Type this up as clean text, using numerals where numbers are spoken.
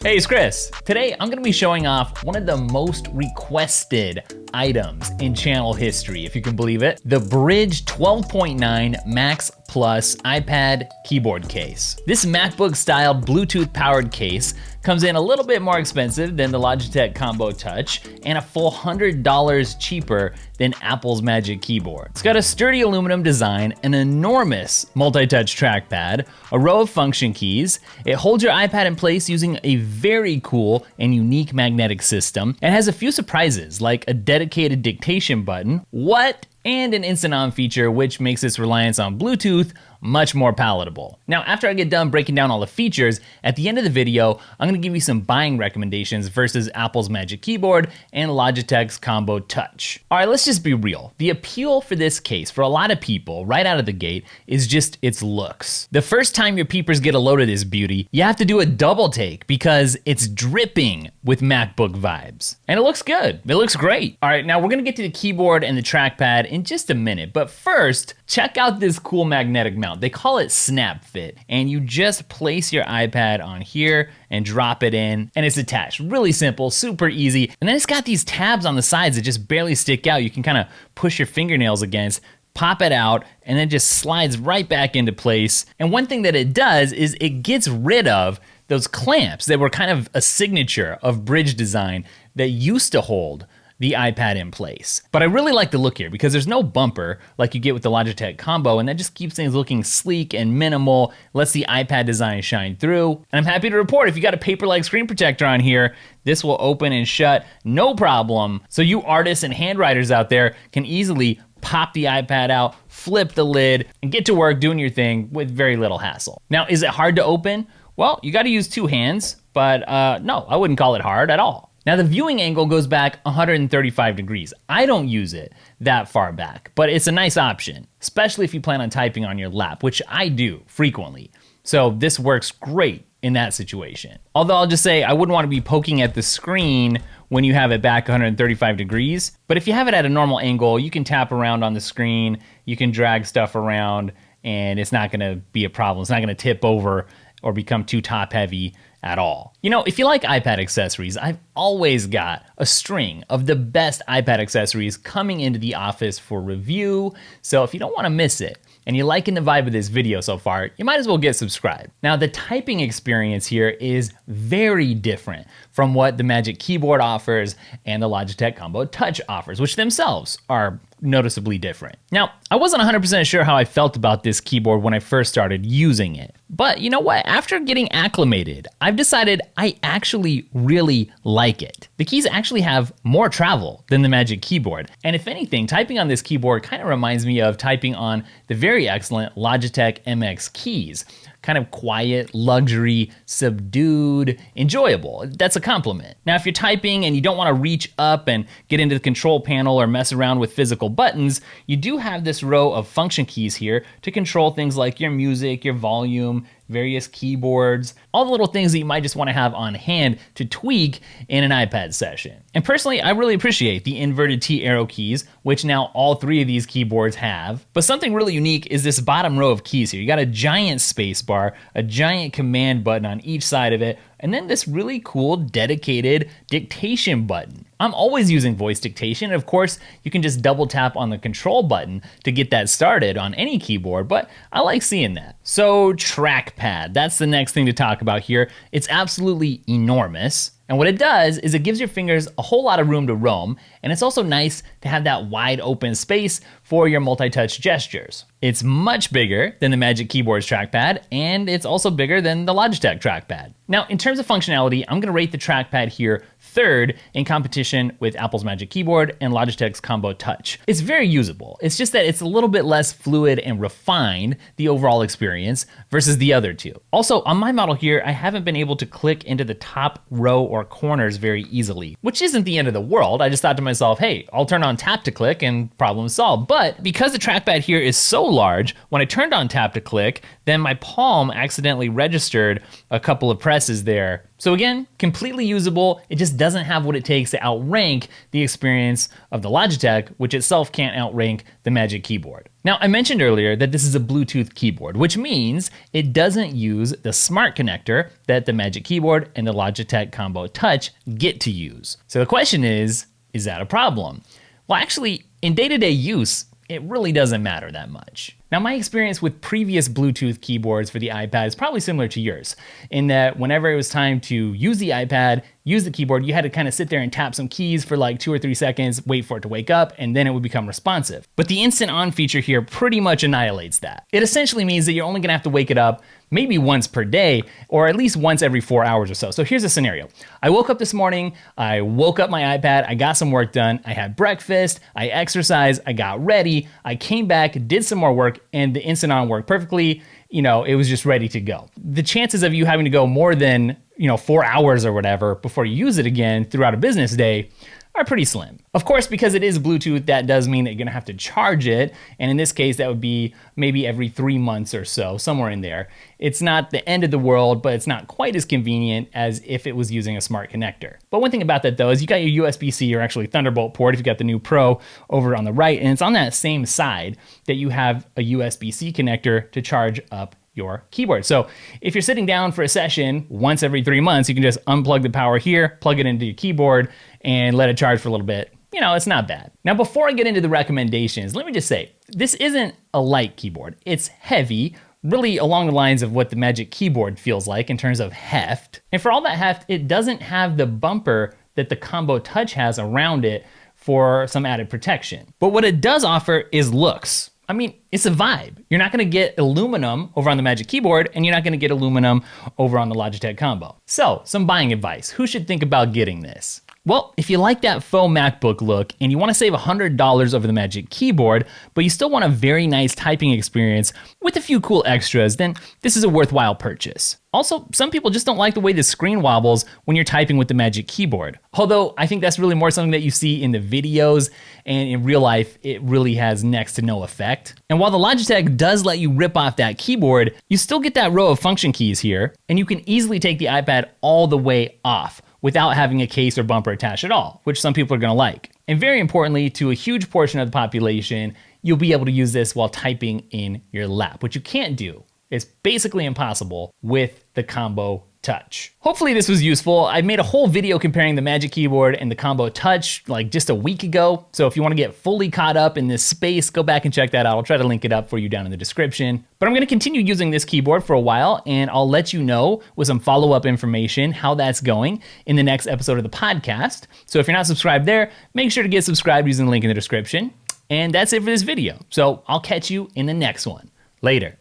Hey, it's Chris. Today, I'm gonna be showing off one of the most requested items in channel history, if you can believe it. The Brydge 12.9 Max Plus iPad keyboard case. This MacBook styled Bluetooth powered case comes in a little bit more expensive than the Logitech Combo Touch and a full $100 cheaper than Apple's Magic Keyboard. It's got a sturdy aluminum design, an enormous multi-touch trackpad, a row of function keys. It holds your iPad in place using a very cool and unique magnetic system, and has a few surprises like a dedicated dictation button, and an instant on feature, which makes its reliance on Bluetooth much more palatable. Now, after I get done breaking down all the features, at the end of the video, I'm gonna give you some buying recommendations versus Apple's Magic Keyboard and Logitech's Combo Touch. All right, let's just be real. The appeal for this case, for a lot of people, right out of the gate, is just its looks. The first time your peepers get a load of this beauty, you have to do a double take because it's dripping with MacBook vibes. And it looks good, it looks great. All right, now we're gonna get to the keyboard and the trackpad in just a minute, but first, check out this cool magnetic mount. They call it Snap Fit, and you just place your iPad on here and drop it in, and it's attached. Really simple, super easy. And then it's got these tabs on the sides that just barely stick out. You can kind of push your fingernails against, pop it out, and then it just slides right back into place. And one thing that it does is it gets rid of those clamps that were kind of a signature of Brydge design that used to hold the iPad in place. But I really like the look here because there's no bumper like you get with the Logitech Combo, and that just keeps things looking sleek and minimal, lets the iPad design shine through. And I'm happy to report if you got a paper-like screen protector on here, this will open and shut no problem. So you artists and handwriters out there can easily pop the iPad out, flip the lid, and get to work doing your thing with very little hassle. Now, is it hard to open? Well, you gotta use two hands, but no, I wouldn't call it hard at all. Now the viewing angle goes back 135 degrees. I don't use it that far back, but it's a nice option, especially if you plan on typing on your lap, which I do frequently. So this works great in that situation. Although I'll just say I wouldn't want to be poking at the screen when you have it back 135 degrees. But if you have it at a normal angle, you can tap around on the screen, you can drag stuff around, and it's not gonna be a problem. It's not gonna tip over or become too top heavy at all. You know, if you like iPad accessories, I've always got a string of the best iPad accessories coming into the office for review. So if you don't want to miss it, and you're liking the vibe of this video so far, you might as well get subscribed. Now the typing experience here is very different from what the Magic Keyboard offers and the Logitech Combo Touch offers, which themselves are noticeably different. Now, I wasn't 100% sure how I felt about this keyboard when I first started using it. But you know what? After getting acclimated, I've decided I actually really like it. The keys actually have more travel than the Magic Keyboard. And if anything, typing on this keyboard kind of reminds me of typing on the very excellent Logitech MX keys. Kind of quiet, luxury, subdued, enjoyable. That's a compliment. Now, if you're typing and you don't want to reach up and get into the control panel or mess around with physical buttons, you do have this row of function keys here to control things like your music, your volume, various keyboards, all the little things that you might just want to have on hand to tweak in an iPad session. And personally, I really appreciate the inverted T arrow keys, which now all three of these keyboards have. But something really unique is this bottom row of keys here. You got a giant space bar, a giant command button on each side of it, and then this really cool dedicated dictation button. I'm always using voice dictation, and of course, you can just double tap on the control button to get that started on any keyboard, but I like seeing that. So Trackpad, that's the next thing to talk about here. It's absolutely enormous. And what it does is it gives your fingers a whole lot of room to roam, and it's also nice to have that wide open space for your multi-touch gestures. It's much bigger than the Magic Keyboard's trackpad, and it's also bigger than the Logitech trackpad. Now, in terms of functionality, I'm gonna rate the trackpad here third in competition with Apple's Magic Keyboard and Logitech's Combo Touch. It's very usable. It's just that it's a little bit less fluid and refined, the overall experience, versus the other two. Also, on my model here, I haven't been able to click into the top row or corners very easily, which isn't the end of the world. I just thought to myself, hey, I'll turn on tap to click and problem solved. But because the trackpad here is so large, when I turned on tap to click, then my palm accidentally registered a couple of presses there. So again, completely usable. It just doesn't have what it takes to outrank the experience of the Logitech, which itself can't outrank the Magic Keyboard. Now, I mentioned earlier that this is a Bluetooth keyboard, which means it doesn't use the smart connector that the Magic Keyboard and the Logitech Combo Touch get to use. So the question is that a problem? Well, actually, in day-to-day use, it really doesn't matter that much. Now, my experience with previous Bluetooth keyboards for the iPad is probably similar to yours, in that whenever it was time to use the iPad, use the keyboard, you had to kind of sit there and tap some keys for like 2 or 3 seconds, wait for it to wake up, and then it would become responsive. But the instant on feature here pretty much annihilates that. It essentially means that you're only gonna have to wake it up maybe once per day, or at least once every 4 hours or so. So here's a scenario. I woke up this morning, I woke up my iPad, I got some work done, I had breakfast, I exercised, I got ready, I came back, did some more work, and the instant on worked perfectly. You know, it was just ready to go. The chances of you having to go more than 4 hours or whatever before you use it again throughout a business day are pretty slim. Of course, because it is Bluetooth, that does mean that you're gonna have to charge it. And in this case, that would be maybe every 3 months or so, somewhere in there. It's not the end of the world, but it's not quite as convenient as if it was using a smart connector. But one thing about that though, is you got your USB-C or actually Thunderbolt port if you got the new Pro over on the right, and it's on that same side that you have a USB-C connector to charge up your keyboard. So if you're sitting down for a session once every 3 months, you can just unplug the power here, plug it into your keyboard, and let it charge for a little bit. It's not bad. Now, before I get into the recommendations, let me just say, this isn't a light keyboard. It's heavy, really along the lines of what the Magic Keyboard feels like in terms of heft. And for all that heft, it doesn't have the bumper that the Combo Touch has around it for some added protection. But what it does offer is looks. I mean, it's a vibe. You're not gonna get aluminum over on the Magic Keyboard, and you're not gonna get aluminum over on the Logitech Combo. So, some buying advice. Who should think about getting this? Well, if you like that faux MacBook look and you wanna save $100 over the Magic Keyboard, but you still want a very nice typing experience with a few cool extras, then this is a worthwhile purchase. Also, some people just don't like the way the screen wobbles when you're typing with the Magic Keyboard. Although I think that's really more something that you see in the videos, and in real life, it really has next to no effect. And while the Logitech does let you rip off that keyboard, you still get that row of function keys here, and you can easily take the iPad all the way off without having a case or bumper attached at all, which some people are gonna like. And very importantly, to a huge portion of the population, you'll be able to use this while typing in your lap, which you can't do. It's basically impossible with the Combo Touch. Hopefully this was useful. I made a whole video comparing the Magic Keyboard and the Combo Touch like just a week ago. So if you want to get fully caught up in this space, go back and check that out. I'll try to link it up for you down in the description. But I'm going to continue using this keyboard for a while, and I'll let you know with some follow-up information how that's going in the next episode of the podcast. So if you're not subscribed there, make sure to get subscribed using the link in the description. And that's it for this video. So I'll catch you in the next one. Later.